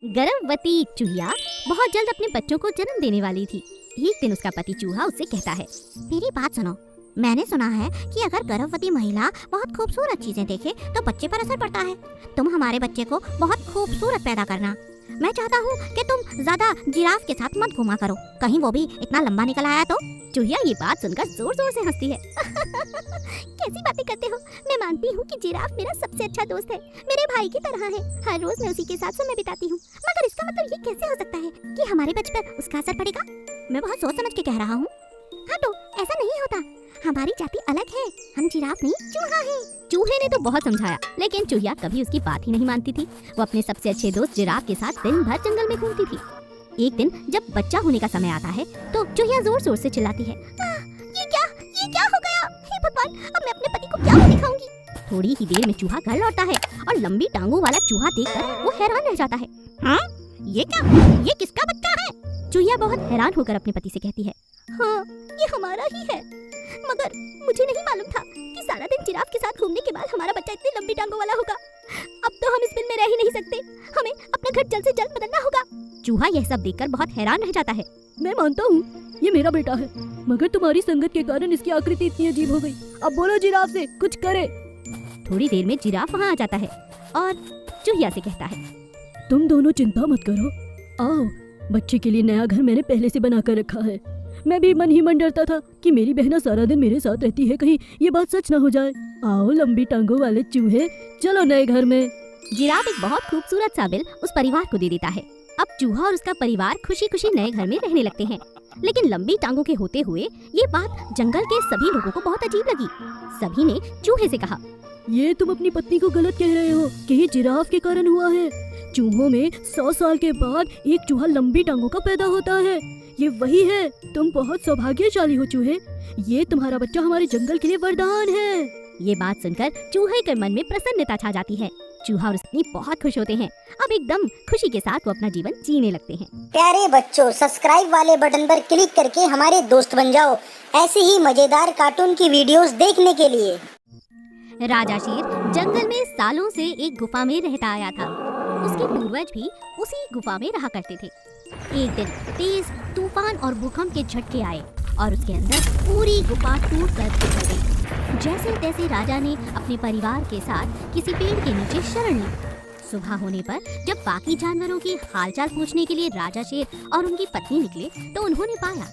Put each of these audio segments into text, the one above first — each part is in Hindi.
गर्भवती चूहिया बहुत जल्द अपने बच्चों को जन्म देने वाली थी। एक दिन उसका पति चूहा उससे कहता है, मेरी बात सुनो, मैंने सुना है कि अगर गर्भवती महिला बहुत खूबसूरत चीजें देखे तो बच्चे पर असर पड़ता है। तुम हमारे बच्चे को बहुत खूबसूरत पैदा करना। मैं चाहता हूँ कि तुम ज्यादा जिराफ के साथ मत घुमा करो, कहीं वो भी इतना लंबा निकल आया तो। चूहिया ये बात सुनकर जोर जोर से हंसती है। कैसी बातें करते हो, मैं मानती हूँ कि जिराफ मेरा सबसे अच्छा दोस्त है, मेरे भाई की तरह है। हर रोज मैं उसी के साथ समय बिताती हूँ, मगर इसका मतलब ये कैसे हो सकता है कि हमारे बच्चे पर उसका असर पड़ेगा? मैं बहुत सोच समझ के कह रहा हूँ। हाँ तो ऐसा नहीं होता, हमारी जाति अलग है, हम जिराफ नहीं चूहा है। चूहे ने तो बहुत समझाया, लेकिन चूहिया कभी उसकी बात ही नहीं मानती थी। वो अपने सबसे अच्छे दोस्त जिराफ के साथ दिन भर जंगल में घूमती थी। एक दिन जब बच्चा होने का समय आता है तो चूहिया जोर जोर से चिल्लाती है, ये क्या हो गया? हे भगवान, अब मैं अपने पति को क्या मुंह दिखाऊंगी? थोड़ी ही देर में चूहा घर लौटता है और लंबी टांगों वाला चूहा देखकर वो हैरान रह जाता है। हाँ, ये किसका बच्चा है? चूहिया बहुत हैरान होकर अपने पति से कहती है, हाँ, ये हमारा ही है, मगर मुझे नहीं मालूम था कि सारा दिन जिराफ के साथ घूमने के बाद हमारा बच्चा इतनी लंबी टांगों वाला होगा। अब तो हम इस बिल में रह ही नहीं सकते, हमें अपना घर जल्द से जल्द बदलना होगा। चूहा यह सब देखकर बहुत हैरान रह जाता है। मैं मानता हूँ ये मेरा बेटा है, मगर तुम्हारी संगत के कारण इसकी आकृति इतनी अजीब हो गई। अब बोलो जिराफ से कुछ करे। थोड़ी देर में जिराफ वहाँ आ जाता है और चूहिया से कहता है, तुम दोनों चिंता मत करो, आओ, बच्चे के लिए नया घर मैंने पहले से बना कर रखा है। मैं भी मन ही मन डरता था कि मेरी बहना सारा दिन मेरे साथ रहती है, कहीं ये बात सच न हो जाए। आओ लंबी टांगों वाले चूहे, चलो नए घर में। जिराफ एक बहुत खूबसूरत सा बिल उस परिवार को दे देता है। अब चूहा और उसका परिवार खुशी खुशी नए घर में रहने लगते हैं। लेकिन लंबी टांगों के होते हुए ये बात जंगल के सभी लोगों को बहुत अजीब लगी। सभी ने चूहे से कहा, ये तुम अपनी पत्नी को गलत कह रहे हो कि ये जिराफ के कारण हुआ है। चूहों में 100 साल के बाद एक चूहा लंबी टांगों का पैदा होता है, ये वही है। तुम बहुत सौभाग्यशाली हो चूहे, ये तुम्हारा बच्चा हमारे जंगल के लिए वरदान है। ये बात सुनकर चूहे के मन में प्रसन्नता छा जाती है। चूहा और उसकी बहुत खुश होते हैं। अब एकदम खुशी के साथ वो अपना जीवन जीने लगते हैं। प्यारे बच्चों, सब्सक्राइब वाले बटन पर क्लिक करके हमारे दोस्त बन जाओ ऐसे ही मजेदार कार्टून की वीडियोस देखने के लिए। राजा शेर जंगल में सालों से एक गुफा में रहता आया था। उसके पूर्वज भी उसी गुफा में रहा करते थे। एक दिन तेज तूफान और भूकंप के झटके आए और उसके अंदर पूरी गुफा टूट कर बिखर गई। जैसे तैसे राजा ने अपने परिवार के साथ किसी पेड़ के नीचे शरण ली। सुबह होने पर जब बाकी जानवरों की हालचाल पूछने के लिए राजा शेर और उनकी पत्नी निकले तो उन्होंने पाया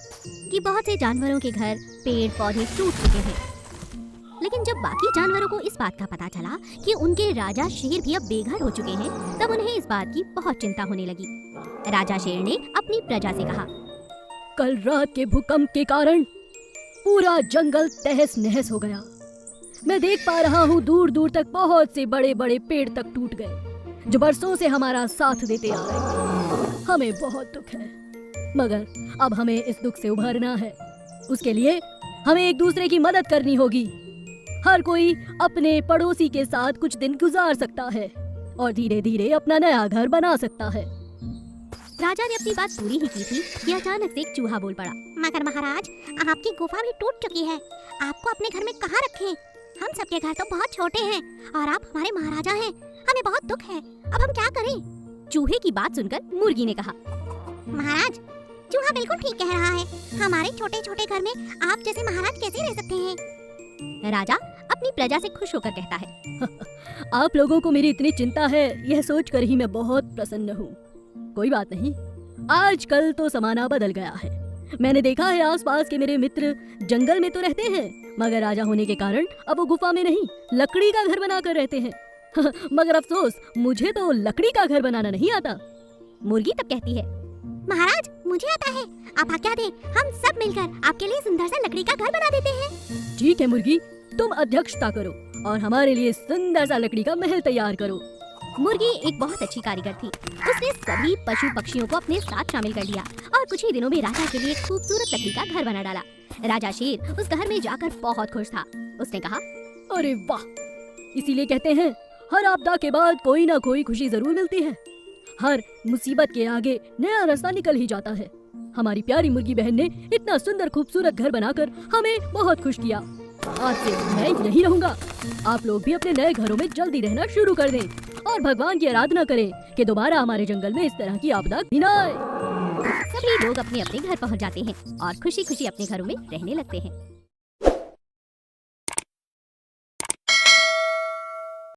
कि बहुत से जानवरों के घर, पेड़ पौधे टूट चुके हैं। लेकिन जब बाकी जानवरों को इस बात का पता चला कि उनके राजा शेर भी अब बेघर हो चुके हैं, तब उन्हें इस बात की बहुत चिंता होने लगी। राजा शेर ने अपनी प्रजा से कहा, कल रात के भूकंप के कारण पूरा जंगल तहस नहस हो गया। मैं देख पा रहा हूँ दूर दूर तक बहुत से बड़े बड़े पेड़ तक टूट गए जो बरसों से हमारा साथ देते आ रहे थे। हमें बहुत दुख है, मगर अब हमें इस दुख से उभरना है। उसके लिए हमें एक दूसरे की मदद करनी होगी। हर कोई अपने पड़ोसी के साथ कुछ दिन गुजार सकता है और धीरे धीरे अपना नया घर बना सकता है। राजा ने अपनी बात पूरी ही की थी कि अचानक से एक चूहा बोल पड़ा, मगर महाराज, आपकी गुफा भी टूट चुकी है, आपको अपने घर में कहाँ रखें? हम सबके घर तो बहुत छोटे हैं और आप हमारे महाराजा हैं, हमें बहुत दुख है, अब हम क्या करें? चूहे की बात सुनकर मुर्गी ने कहा, महाराज, चूहा बिल्कुल ठीक कह रहा है, हमारे छोटे छोटे घर में आप जैसे महाराज कैसे रह सकते हैं? राजा अपनी प्रजा से खुश होकर कहता है, आप लोगों को मेरी इतनी चिंता है, यह सोचकर ही मैं बहुत प्रसन्न हूँ। कोई बात नहीं, आजकल तो जमाना बदल गया है। मैंने देखा है आसपास के मेरे मित्र जंगल में तो रहते हैं, मगर राजा होने के कारण अब वो गुफा में नहीं, लकड़ी का घर बनाकर रहते हैं। मगर अफसोस, मुझे तो लकड़ी का घर बनाना नहीं आता। मुर्गी तब कहती है, महाराज, मुझे आता है, आप आज्ञा दें, हम सब मिलकर आपके लिए सुंदर सा लकड़ी का घर बना देते हैं। ठीक है मुर्गी, तुम अध्यक्षता करो और हमारे लिए सुंदर सा लकड़ी का महल तैयार करो। मुर्गी एक बहुत अच्छी कारीगर थी। उसने सभी पशु पक्षियों को अपने साथ शामिल कर लिया और कुछ ही दिनों में राजा के लिए खूबसूरत लकड़ी का घर बना डाला। राजा शेर उस घर में जाकर बहुत खुश था। उसने कहा, अरे वाह, इसीलिए कहते हैं हर आपदा के बाद कोई ना कोई खुशी जरूर मिलती है। हर मुसीबत के आगे नया रास्ता निकल ही जाता है। हमारी प्यारी मुर्गी बहन ने इतना सुंदर खूबसूरत घर बनाकर हमें बहुत खुश किया। आज से मैं यहीं रहूंगा। आप लोग भी अपने नए घरों में जल्दी रहना शुरू कर दें और भगवान की आराधना करें कि दोबारा हमारे जंगल में इस तरह की आपदा भी ना आए। सभी लोग अपने अपने घर पहुंच जाते हैं और खुशी खुशी अपने घरों में रहने लगते हैं।